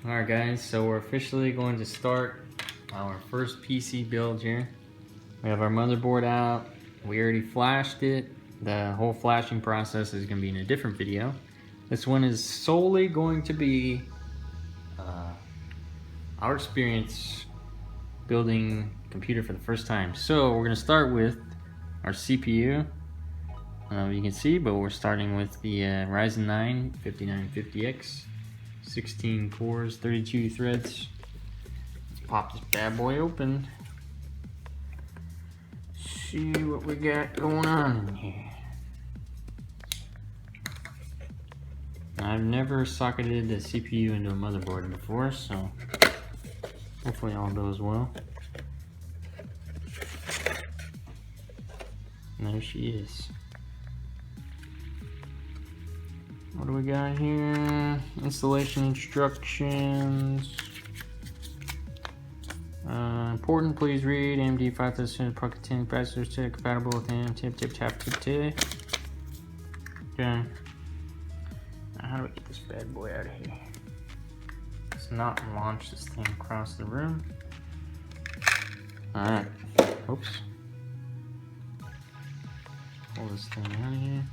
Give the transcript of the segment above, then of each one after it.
Alright guys, so we're officially going to start our first PC build here. We have our motherboard out. We already flashed it. The whole flashing process is going to be in a different video. This one is solely going to be our experience building a computer for the first time. So we're going to start with our CPU. You can see, but we're starting with the Ryzen 9 5950X. 16 cores, 32 threads. Let's pop this bad boy open. See what we got going on in here. I've never socketed a CPU into a motherboard before, so hopefully all goes well. And there she is. What do we got here? Installation instructions. Important, please read. AMD 5000 Pocket 10 processor compatible with Untitled Chapter. Okay. Now, how do we get this bad boy out of here? Let's not launch this thing across the room. Alright. Oops. Pull this thing out of here.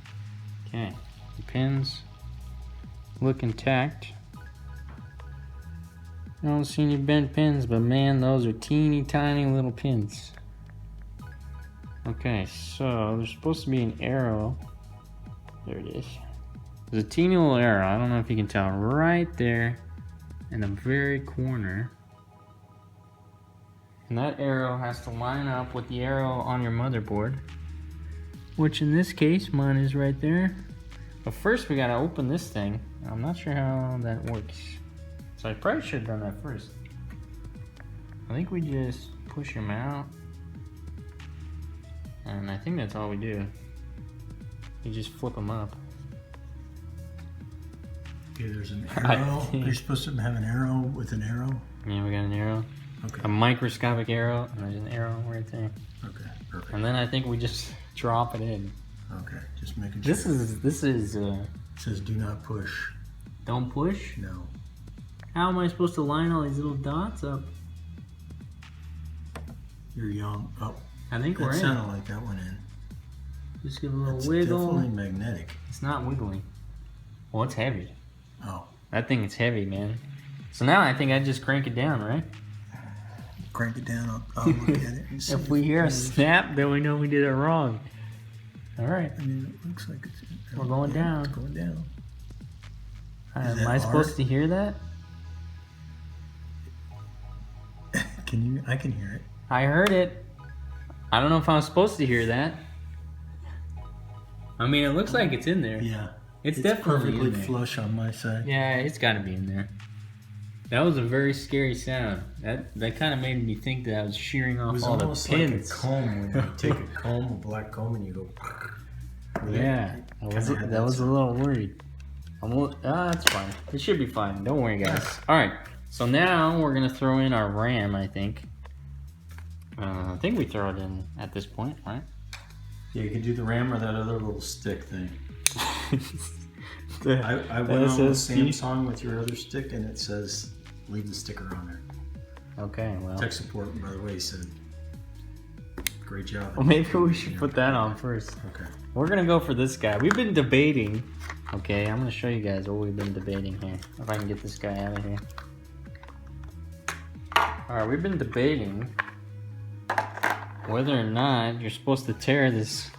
Okay. The pins look intact. I don't see any bent pins, but man, those are teeny tiny little pins. Okay, so there's supposed to be an arrow. There it is. There's a teeny little arrow, I don't know if you can tell, right there in the very corner. And that arrow has to line up with the arrow on your motherboard, which in this case, mine is right there. But first we gotta open this thing. I'm not sure how that works. So I probably should have done that first. I think we just push them out. And I think that's all we do. You just flip them up. Okay, there's an arrow. You're supposed to have an arrow with an arrow? Yeah, we got an arrow. Okay. A microscopic arrow, and there's an arrow right there. Okay, perfect. And then I think we just drop it in. Okay, just making sure. This is it says do not push. Don't push? No. How am I supposed to line all these little dots up? You're young. Oh, I think we're in. It sounded like that went in. Just give a little It's wiggle. definitely magnetic. It's not wiggling. Well, it's heavy. Oh. That thing is heavy, man. So now I think I just crank it down, right? Crank it down. I'll look at it and see. If we hear a snap, then we know we did it wrong. All right. I mean, it looks like it's. We're going down. It's going down. Am I supposed to hear that? Can you? I can hear it. I heard it. I don't know if I'm supposed to hear that. I mean, it looks like it's in there. Yeah. It's definitely perfectly in there. flush on my side. Yeah, it's got to be in there. That was a very scary sound. That kind of made me think that I was shearing off all the pins. It was almost like a comb when you take a comb, a black comb, and you go. Yeah, that was a little worried. That's fine. It should be fine. Don't worry, guys. All right. So now we're gonna throw in our RAM. I think we throw it in at this point, right? Yeah, you can do the RAM or that other little stick thing. I went on with Samsung with your other stick, and it says leave the sticker on there. Okay, well. Tech support, by the way, said great job. Well, maybe we should put that on first. Okay. We're gonna go for this guy. We've been debating. Okay, I'm gonna show you guys what we've been debating here. If I can get this guy out of here. All right, we've been debating whether or not you're supposed to tear this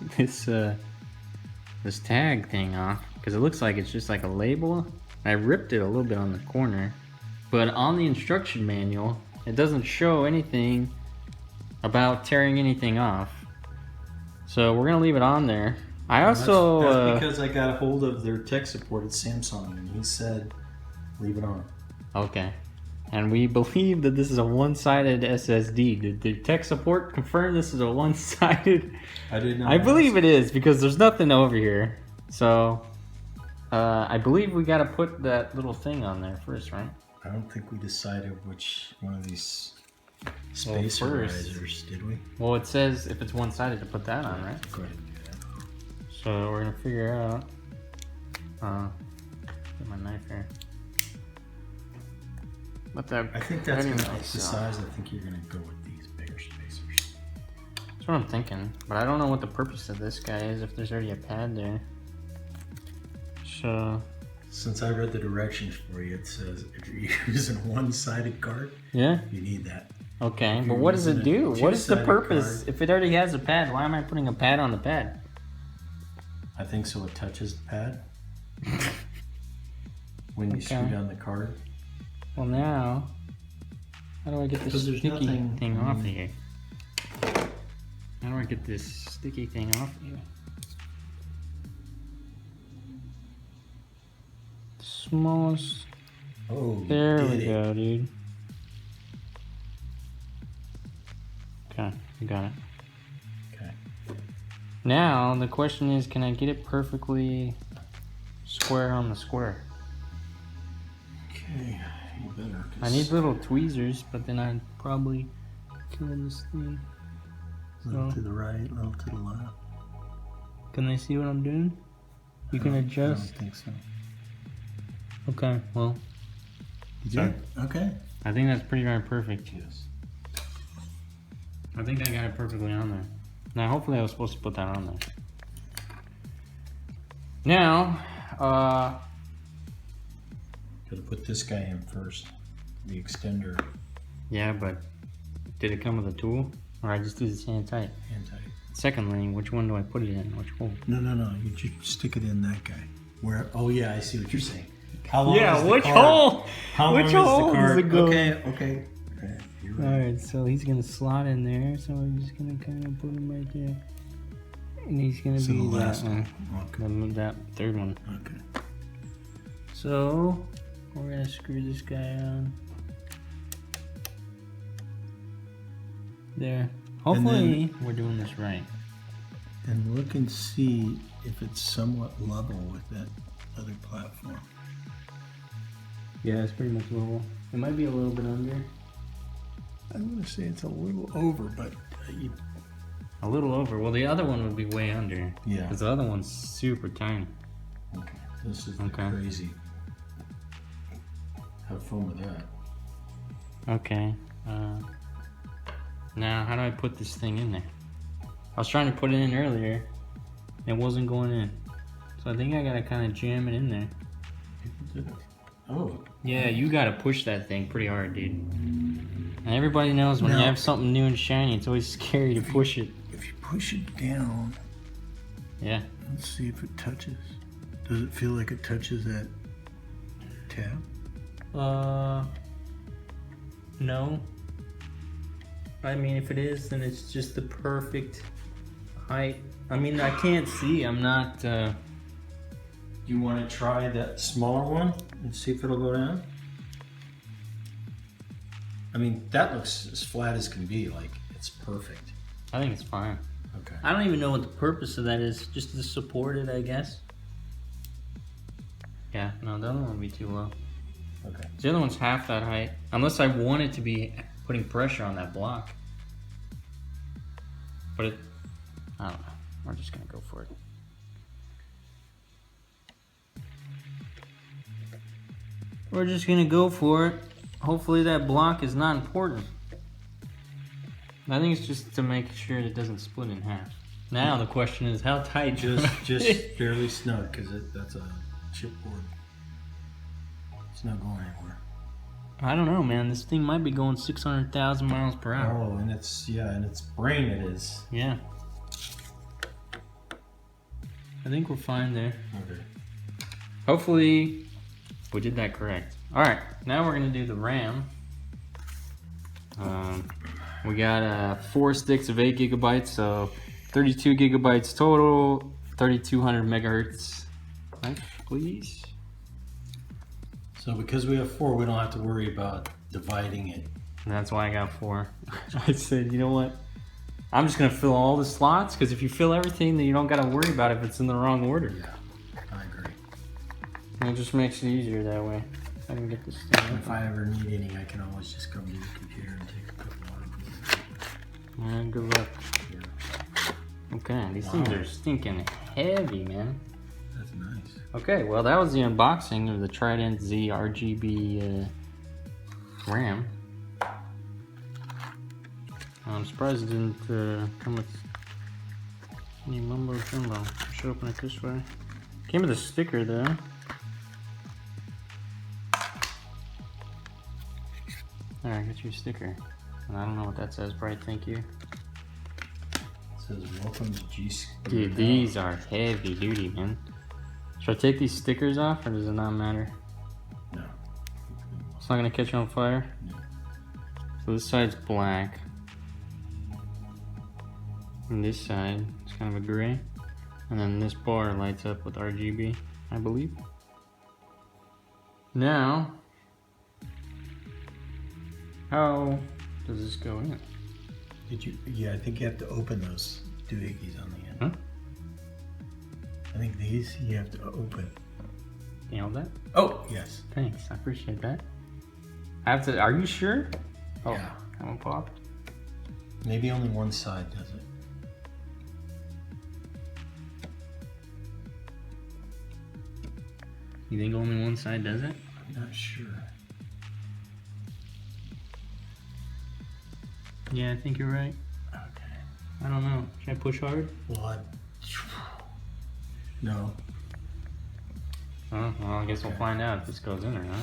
tag thing off, because it looks like it's just like a label. I ripped it a little bit on the corner, but on the instruction manual, it doesn't show anything about tearing anything off. So we're gonna leave it on there. I also that's because I got a hold of their tech support at Samsung, and he said leave it on. Okay. And we believe that this is a one-sided SSD. Did the tech support confirm this is a one-sided? I did not. I believe it is, because there's nothing over here. So, I believe we got to put that little thing on there first, right? I don't think we decided which one of these spacer risers, did we? Well, it says if it's one-sided to put that on, right? Go ahead and do that. So we're gonna figure out. Get my knife here. But that I think that's gonna the size. I think you're gonna go with these bigger spacers. That's what I'm thinking. But I don't know what the purpose of this guy is if there's already a pad there. So since I read the directions for you, it says if you're using a one-sided card, yeah, you need that. Okay, but what does it do? What is the purpose? If it already has a pad, why am I putting a pad on the pad? I think so it touches the pad when you screw down the card. Well, now, how do I get this sticky thing off of here? How do I get this sticky thing off of here? Smallest. Oh, there we go, dude. Okay, you got it. Okay. Now, the question is, can I get it perfectly square on the square? Okay, you better. I need little tweezers, but then I'd probably kill this thing. A little to the right, a little to the left. Can they see what I'm doing? You can adjust? I don't think so. Okay, well. Yeah. Okay. I think that's pretty darn perfect. Yes. I think I got it perfectly on there. Now, hopefully I was supposed to put that on there. Now, gotta put this guy in first. The extender. Yeah, but did it come with a tool? Or I just do this hand tight? Hand tight. Secondly, which one do I put it in? Which hole? No. You just stick it in that guy. Where? Oh yeah, I see what you're saying. How long yeah, is the which card? hole? How which long hole is the card? does it go? Okay. Right. Alright, so he's gonna slot in there, so I'm just gonna kind of put him right there. And he's gonna be the that last one. Okay. That third one. Okay. So, we're gonna screw this guy on. There. Hopefully, we're doing this right. And look and see if it's somewhat level with that other platform. Yeah, it's pretty much level. It might be a little bit under. I'm gonna say it's a little over, but a little over. Well, the other one would be way under. Yeah. Because the other one's super tiny. Okay. This is crazy. Have fun with that. Okay. Now, how do I put this thing in there? I was trying to put it in earlier. It wasn't going in. So I think I gotta kind of jam it in there. Oh. Yeah, you gotta push that thing pretty hard, dude. And everybody knows when you have something new and shiny, it's always scary to push it. If you push it down, yeah. Let's see if it touches. Does it feel like it touches that tab? No. I mean, if it is, then it's just the perfect height. I mean, I can't see. I'm not. You want to try that smaller one and see if it'll go down? I mean, that looks as flat as can be. Like, it's perfect. I think it's fine. Okay. I don't even know what the purpose of that is. Just to support it, I guess. Yeah, no, the other one would be too low. Okay. The other one's half that height. Unless I want it to be putting pressure on that block. But it, I don't know. We're just gonna go for it. We're just gonna go for it. Hopefully that block is not important. I think it's just to make sure it doesn't split in half. Now the question is how tight? Just barely snug, because that's a chipboard. It's not going anywhere. I don't know, man. This thing might be going 600,000 miles per hour. Oh, and it's in its brain it is. Yeah. I think we're fine there. Okay. Hopefully we did that correct. All right, now we're gonna do the RAM. We got 4 sticks of 8 gigabytes, so 32 gigabytes total, 3200 megahertz. Right, please. So because we have 4, we don't have to worry about dividing it. And that's why I got 4. I said, you know what? I'm just gonna fill all the slots, because if you fill everything, then you don't gotta worry about if it's in the wrong order. Yeah, I agree. And it just makes it easier that way. I can get this thing. If I ever need any, I can always just come to the computer and take a couple of them. Man, good luck. Yeah. Okay, these things are stinking heavy, man. That's nice. Okay, well that was the unboxing of the Trident Z RGB RAM. I'm surprised it didn't come with any mumbo jumbo. Should open it this way. Came with a sticker though. Alright, I got you a sticker. And I don't know what that says, Bright, thank you. It says welcome to G. Dude, these are heavy duty, man. Should I take these stickers off or does it not matter? No. It's not gonna catch on fire? No. So this side's black. And this side is kind of a gray. And then this bar lights up with RGB, I believe. Now, how does this go in? Did you? Yeah, I think you have to open those doohickeys on the end. Huh? I think these you have to open. Nailed that? Oh, yes. Thanks, I appreciate that. I have to, are you sure? Oh, Yeah. Haven't popped. Maybe only one side does it. You think only one side does it? I'm not sure. Yeah, I think you're right. Okay. I don't know. Should I push hard? Well, no. Oh, well, I guess we'll find out if this goes in or not.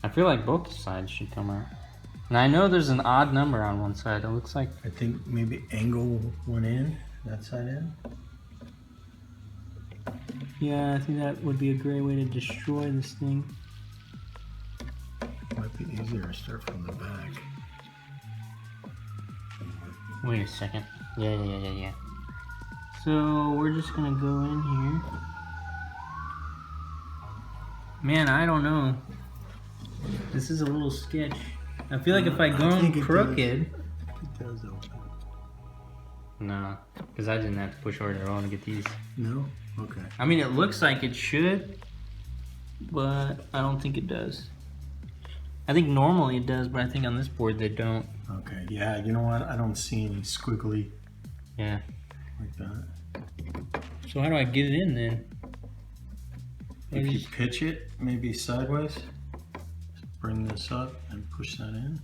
I feel like both sides should come out. And I know there's an odd number on one side. It looks like... I think maybe angle one in, that side in. Yeah, I think that would be a great way to destroy this thing. Might be easier to start from the back. Wait a second. Yeah. So we're just gonna go in here. Man, I don't know. This is a little sketch. I feel like if I go in crooked... It does open. No, because I didn't have to push hard at all to get these. No? Okay. I mean, it looks like it should, but I don't think it does. I think normally it does, but I think on this board they don't. Okay, yeah, you know what? I don't see any squiggly Yeah. like that. So how do I get it in then? If you pitch it, maybe sideways, bring this up and push that in.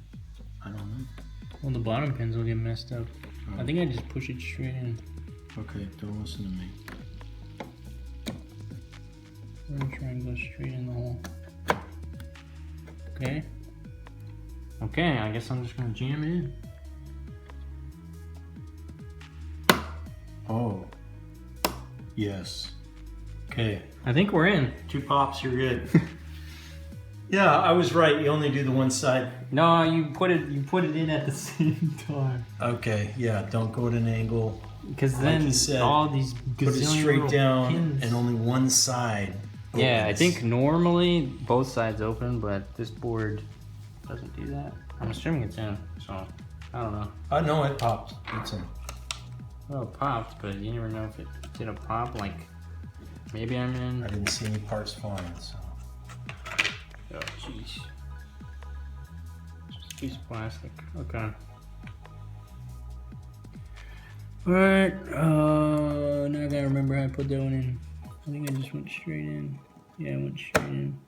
I don't know. Well, the bottom pins will get messed up. Oh. I think I just push it straight in. Okay, don't listen to me. I'm gonna try and go straight in the hole. Okay. Okay, I guess I'm just gonna jam it in. Oh. Yes. Okay. I think we're in. 2 pops, you're good. Yeah, I was right. You only do the one side. No, you put it in at the same time. Okay, yeah, don't go at an angle. Because Like then you said, all these Put it gazillion straight little down pins. and only one side. Yeah, I opens. think normally both sides open, but this board doesn't do that. I'm assuming it's in, so I don't know. No, it popped. It's in. Well, it popped, but you never know if it did a pop. Like maybe I'm in. I didn't see any parts flying, so. Oh, jeez. Just a piece of plastic. Okay. Alright, now I gotta remember how I put that one in. I think I just went straight in. Yeah, I went straight in.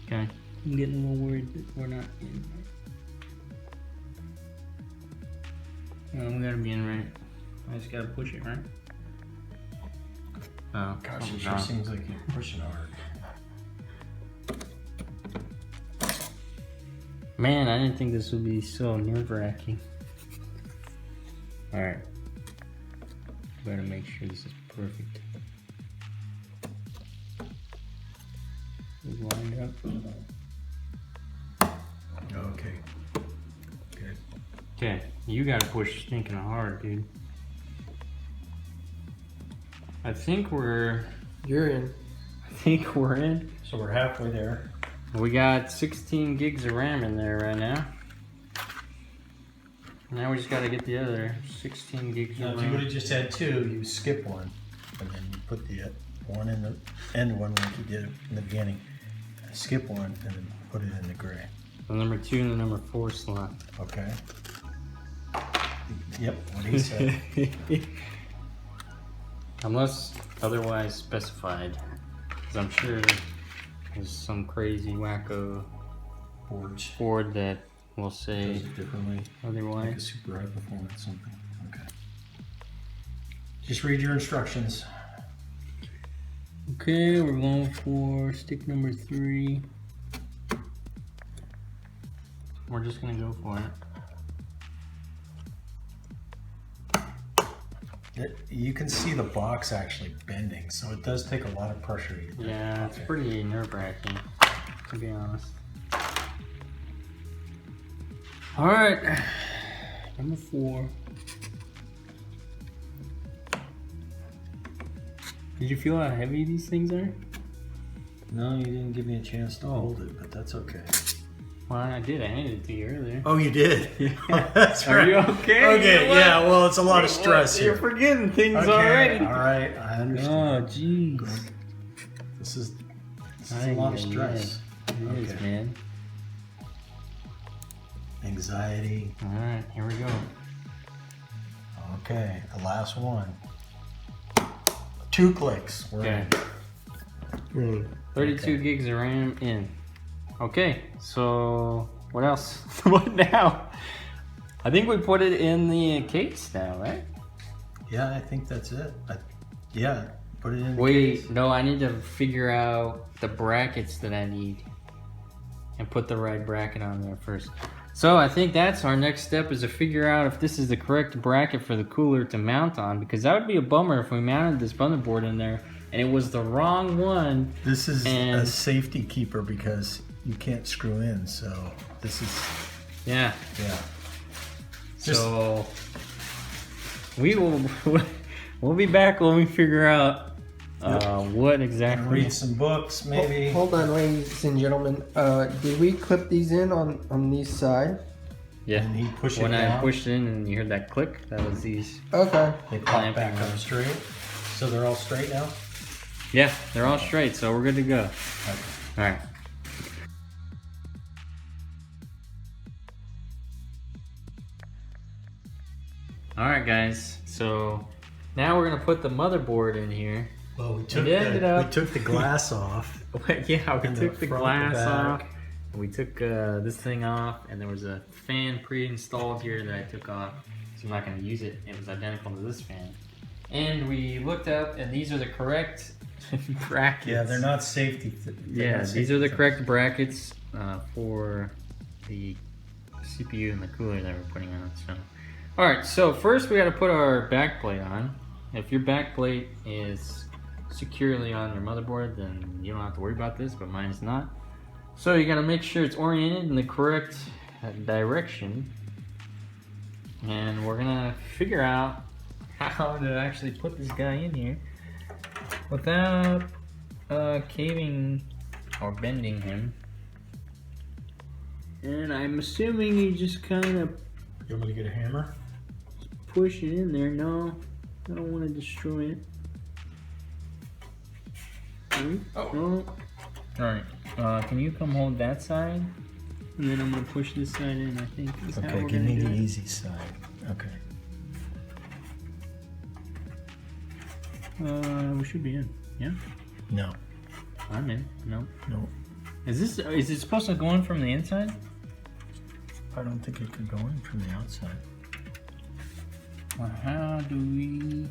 Okay. I'm getting a little worried that we're not in. No, we gotta be in right. I just gotta push it, right? Oh, Gosh, it something's sure wrong. seems like you're pushing hard. Man, I didn't think this would be so nerve-wracking. Alright. Better make sure this is perfect. Is lined up. Okay. Good. Okay, you gotta push stinking hard, dude. I think we're... You're in. I think we're in. So we're halfway there. We got 16 gigs of RAM in there right now. Now we just gotta get the other 16 gigs Now, of if you would RAM. have just had 2, you skip one, and then you put the one in the end one like you did in the beginning. Skip one, and then put it in the gray. The number 2 and the number 4 slot. Okay. Yep, what he said. Unless otherwise specified. Because I'm sure There's some crazy wacko board that will say does it differently. Like a otherwise. super high performance something. Okay. Just read your instructions. Okay, we're going for stick number 3. We're just gonna go for it. You can see the box actually bending, so it does take a lot of pressure. Yeah, it's pretty nerve-wracking, to be honest. All right, number 4. Did you feel how heavy these things are? No, you didn't give me a chance to hold it, but that's okay. Well, I did. I handed it to you earlier. Oh, you did? Yeah. That's Are right. you okay? Okay, yeah, well, it's a lot of stress You're here. forgetting things Okay, already. all right, I understand. Oh, jeez. Good. This is a lot of stress. It is, man. Anxiety. All right, here we go. Okay, the last one. 2 clicks. We're Okay. in. 32 gigs of RAM in. Okay, so what else? What now? I think we put it in the case now, right? Yeah, I think that's it. Yeah, put it in the Wait, case. no, I need to figure out the brackets that I need and put the right bracket on there first. So I think that's our next step, is to figure out if this is the correct bracket for the cooler to mount on, because that would be a bummer if we mounted this motherboard in there and it was the wrong one. This is a safety keeper because you can't screw in, so this is, Yeah. yeah. So we'll be back when we figure out what exactly. Read some books, maybe. Hold on, ladies and gentlemen. Did we clip these in on these sides? Yeah. And he pushed it When I down. pushed in and you heard that click, that was these. Okay. They pop back up straight. So they're all straight now? Yeah, they're all straight, so we're good to go. Okay. All right. All right, guys. So now we're gonna put the motherboard in here. Well, we took the glass off. Yeah, we And took the front, glass back. off. And we took this thing off, and there was a fan pre-installed here that I took off, so I'm not going to use it. It was identical to this fan. And we looked up, and these are the correct brackets. Yeah, they're not safety. These are the correct brackets for the CPU and the cooler that we're putting on. So, all right. So first, we got to put our backplate on. If your backplate is securely on your motherboard, then you don't have to worry about this, but mine is not. So you got to make sure it's oriented in the correct direction, and we're gonna figure out how to actually put this guy in here without caving or bending him. And I'm assuming you just kind of You want me to get a hammer? push it in there. No, I don't want to destroy it. Oh. Alright, can you come hold that side? And then I'm going to push this side in, I think. Is how Okay, we're give gonna me do the it. easy side. Okay. We should be in. Yeah? No. I'm in. No. No. Is it supposed to go in from the inside? I don't think it could go in from the outside. Well, how do we...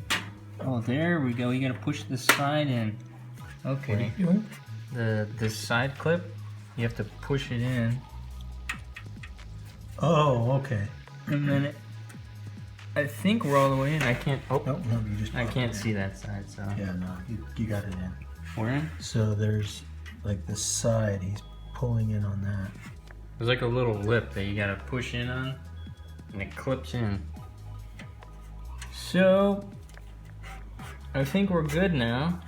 Oh, there we go. You got to push this side in. Okay. What are you doing? This side clip, you have to push it in. Oh, okay. And then I think we're all the way in. I can't. Oh, No, you just. I can't see that side. So Yeah, no, you got it in. we're in. So there's like this side. He's pulling in on that. There's like a little lip that you gotta push in on, and it clips in. So I think we're good now.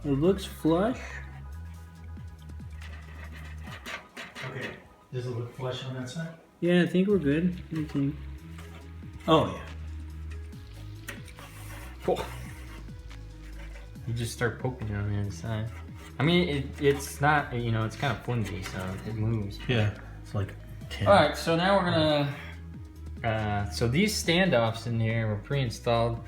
It looks flush. Okay. Does it look flush on that side? Yeah, I think we're good. What do you think? Oh yeah. You just start poking it on the other side. I mean, it's not, you know, it's kind of flimsy, so it moves. Yeah. It's like 10. All right, so now we're gonna. So these standoffs in here were pre-installed.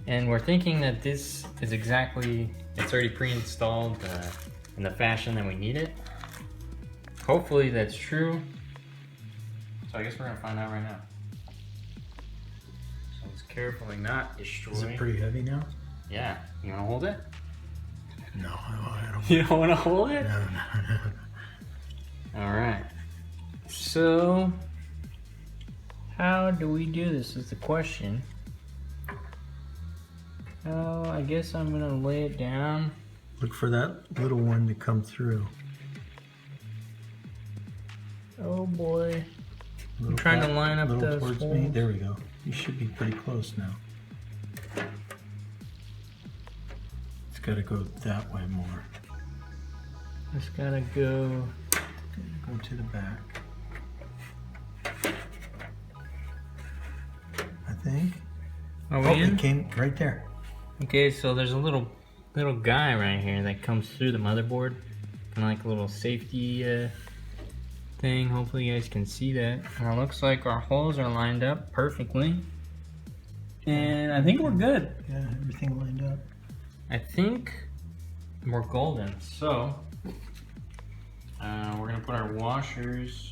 And we're thinking that this is exactly, it's already pre-installed in the fashion that we need it. Hopefully that's true. So I guess we're gonna find out right now. So let's carefully not destroy. Is it pretty heavy now? Yeah. You wanna hold it? No, I don't. You don't wanna hold it? No. Alright. So, how do we do this is the question. Oh, I guess I'm gonna lay it down. Look for that little one to come through. Oh boy. I'm trying to line up those towards me. There we go. You should be pretty close now. It's got to go that way more. Just gotta go. Go to the back. I think. Are we Oh, in? it came right there. Okay, so there's a little guy right here that comes through the motherboard. Kind of like a little safety thing. Hopefully you guys can see that. And it looks like our holes are lined up perfectly. And I think we're good. Yeah, everything lined up. I think we're golden. So we're gonna put our washers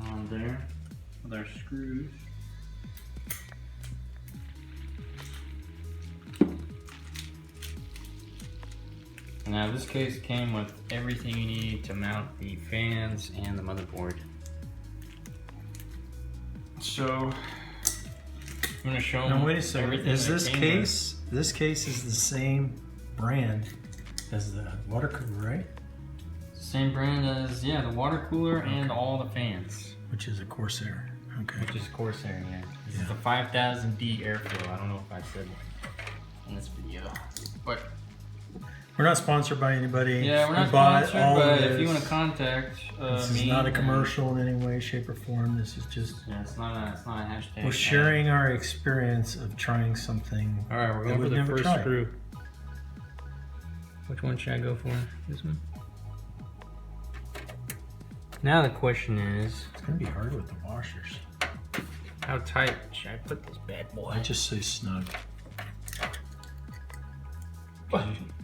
on there with our screws. Now this case came with everything you need to mount the fans and the motherboard. So I'm gonna show them. Now wait a second. everything Is that this came case? This case is the same brand as the water cooler, right? with. Same brand as the water cooler and all the fans. Which is a Corsair. Okay. Which is Corsair, yeah. This is Yeah. the 5000D airflow. I don't know if I said that in this video, but We're not sponsored by anybody. yeah, we're not We bought sponsored. all But of if you this. want to contact This me, is not a and- commercial in any way, shape, or form. This is just Yeah, it's not a hashtag. we're sharing our experience of trying something. All right, we're that going for we've the never first tried. screw. Which one should I go for? This one? Now the question is, It's gonna be hard with the washers. how tight should I put this bad boy? I just say snug.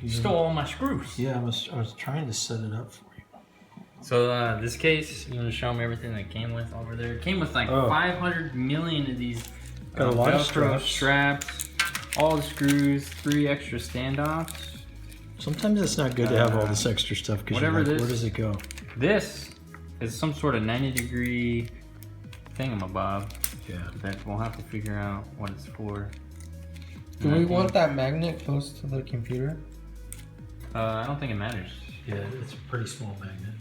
You stole all my screws. Yeah, I was trying to set it up for you. So this case, I'm gonna show them everything that came with over there. It came with like 500 million of these Got a lot of Velcro straps. all the screws, 3 extra standoffs. Sometimes it's not good to have all this extra stuff because whatever where this- does it go? This is some sort of 90-degree thingamabob Yeah. that we'll have to figure out what it's for. Do we want that magnet close to the computer? I don't think it matters. Yeah, it's a pretty small magnet.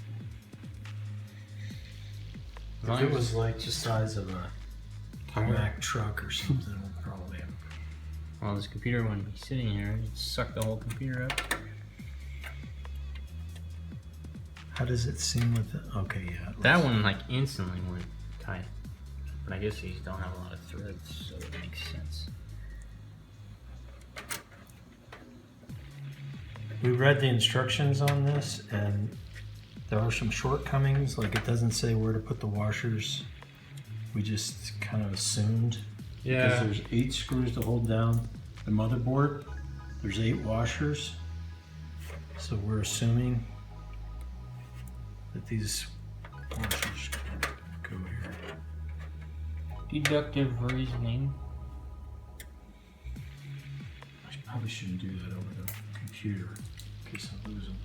As long If it as- was like the size of a Tire. Mac truck or something, it would probably have. Well, this computer wouldn't be sitting here. It'd suck the whole computer up. How does it seem with it? Okay, yeah. it That looks- one like instantly went tight. But I guess these don't have a lot of threads, so it makes sense. We read the instructions on this, and there are some shortcomings. Like it doesn't say where to put the washers. We just kind of assumed. Because there's 8 screws to hold down the motherboard. There's 8 washers. So we're assuming that these washers go here. Deductive reasoning. I probably shouldn't do that over the computer in case I lose them.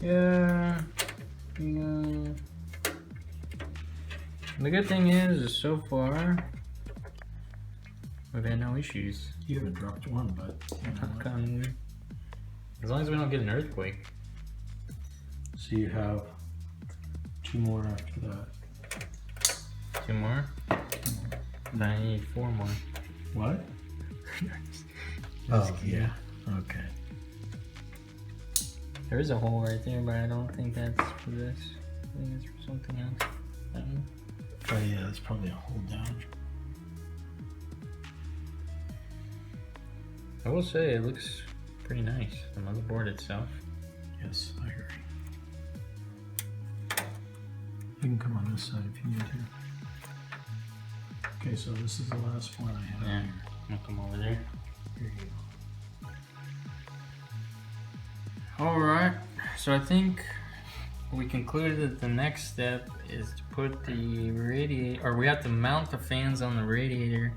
Yeah. The good thing is so far, we've had no issues. You haven't dropped one, but you know what? Knock on wood. As long as we don't get an earthquake. So you have 2 more after that. 2 more? Then I need 4 more. What? Oh yeah. Okay. There is a hole right there, but I don't think that's for this. I think it's for something else. That one. Oh yeah, that's probably a hold down. I will say it looks pretty nice. The motherboard itself. Yes, I agree. You can come on this side if you need to. Okay, so this is the last one I have. Yeah, I'll come over there. Here you go. Alright, so I think we concluded that the next step is to put the radiator, or we have to mount the fans on the radiator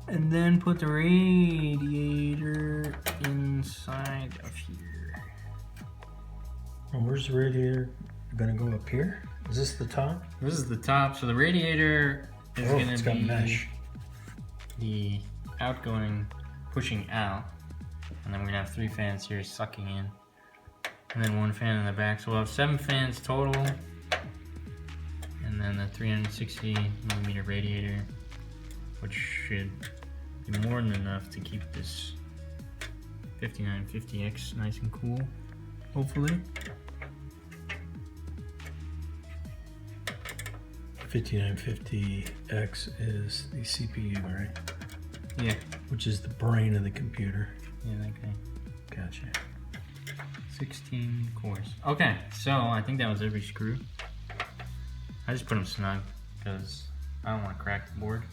and then put the radiator inside of here. And where's the radiator gonna go up here? Is this the top? This is the top, so the radiator is going it's to got be mesh. the outgoing pushing out, and then we're going to have 3 fans here sucking in, and then 1 fan in the back, so we'll have 7 fans total, and then the 360mm radiator, which should be more than enough to keep this 5950X nice and cool, hopefully. 5950X is the CPU, right? Yeah. Which is the brain of the computer. Yeah, that guy. Gotcha. 16 cores. Okay, so I think that was every screw. I just put them snug because I don't want to crack the board.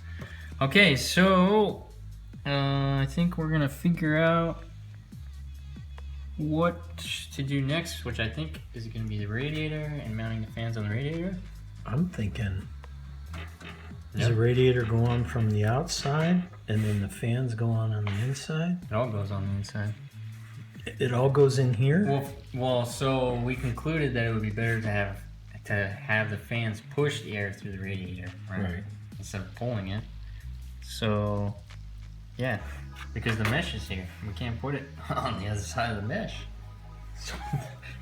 Okay, so I think we're gonna figure out what to do next, which I think is gonna be the radiator and mounting the fans on the radiator. I'm thinking, does the radiator go on from the outside and then the fans go on the inside? It all goes on the inside. It all goes in here? Well, so we concluded that it would be better to have the fans push the air through the radiator, right? Instead of pulling it. So, yeah, because the mesh is here. We can't put it on the other side of the mesh.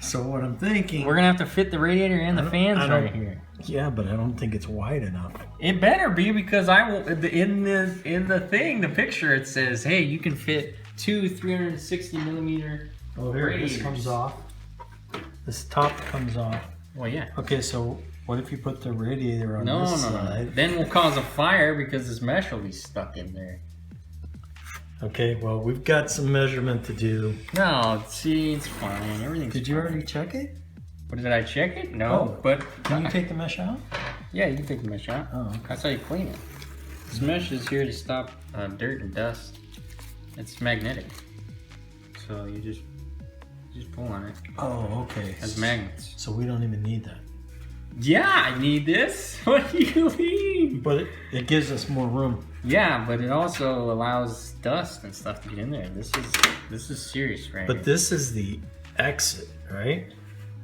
So what I'm thinking... We're gonna have to fit the radiator and the fans right here. Yeah, but I don't think it's wide enough. It better be, because I will. In the thing, the picture, it says, "Hey, you can fit 2 360mm Oh, here, radiators." this comes off. This top comes off. Well, yeah. Okay, so what if you put the radiator on No. this side? Then we'll cause a fire because this mesh will be stuck in there. Okay, well, we've got some measurement to do. No, see, it's fine. Everything's. Did you fine. already check it? What, did I check it? No, Oh, but Can you take the mesh out? yeah, you can take the mesh out. Oh, okay. That's how you clean it. This mesh is here to stop dirt and dust. It's magnetic, so you just pull on it. Oh, okay. As magnets. So we don't even need that. Yeah, I need this. What do you mean? But it gives us more room. Yeah, but it also allows dust and stuff to get in there. This is serious, right? But this is the exit, right?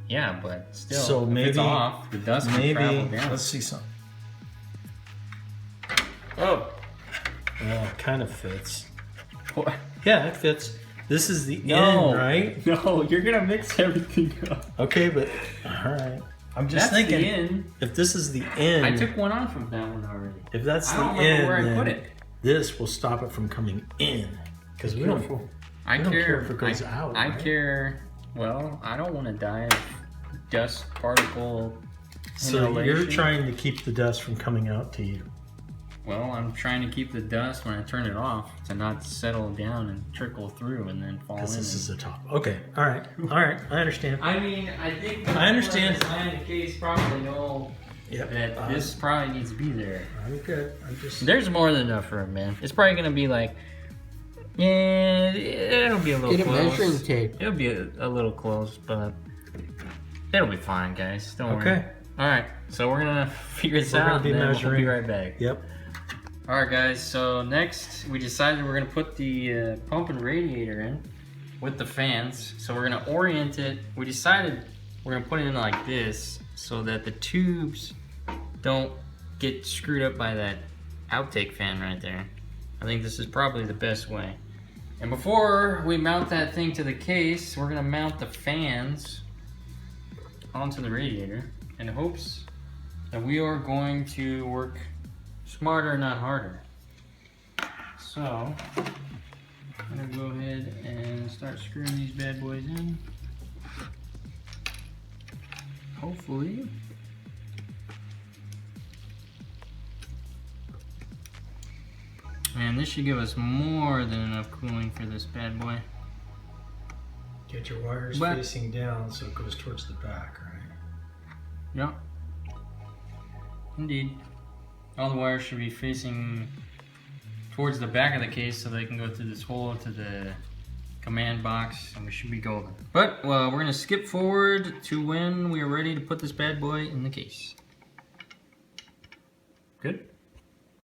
Yeah, but still, So if maybe it's off, the dust can travel down. Let's see something. Oh, Well, it kind of fits. what? Yeah, it fits. This is the No, end, right? No, you're gonna mix everything up. Okay, but all right. I'm just That's thinking, the end. if this is the end, I took one off of that one already. if that's I the don't end, remember where I then put it. this will stop it from coming in. Because we don't I don't care care if it goes out, I right? care. Well, I don't want to die of dust particle. So you're inhalation. trying to keep the dust from coming out to you. Well, I'm trying to keep the dust when I turn it off to not settle down and trickle through and then fall in. Because this is the top. Okay. All right. All right. I understand. I mean, I think I understand. Design the case probably know Yep. that this probably needs to be there. I'm good. I'm just. There's more than enough room, man. It's probably gonna be like, yeah, it'll be a little Get a close. measuring tape. It'll be a little close, but it'll be fine, guys. Don't worry. Okay. All right, so we're gonna figure this We're gonna out. be And then measuring. We'll be right back. Yep. All right, guys. So next, we decided we're gonna put the pump and radiator in with the fans. So we're gonna orient it. We decided we're gonna put it in like this so that the tubes don't get screwed up by that outtake fan right there. I think this is probably the best way. And before we mount that thing to the case, we're gonna mount the fans onto the radiator in hopes that we are going to work smarter, not harder. So, I'm gonna go ahead and start screwing these bad boys in. Hopefully. Man, this should give us more than enough cooling for this bad boy. Get your wires But- facing down so it goes towards the back, right? Yeah. Indeed. All the wires should be facing towards the back of the case so they can go through this hole to the command box, and we should be golden. But we're gonna skip forward to when we are ready to put this bad boy in the case. Good?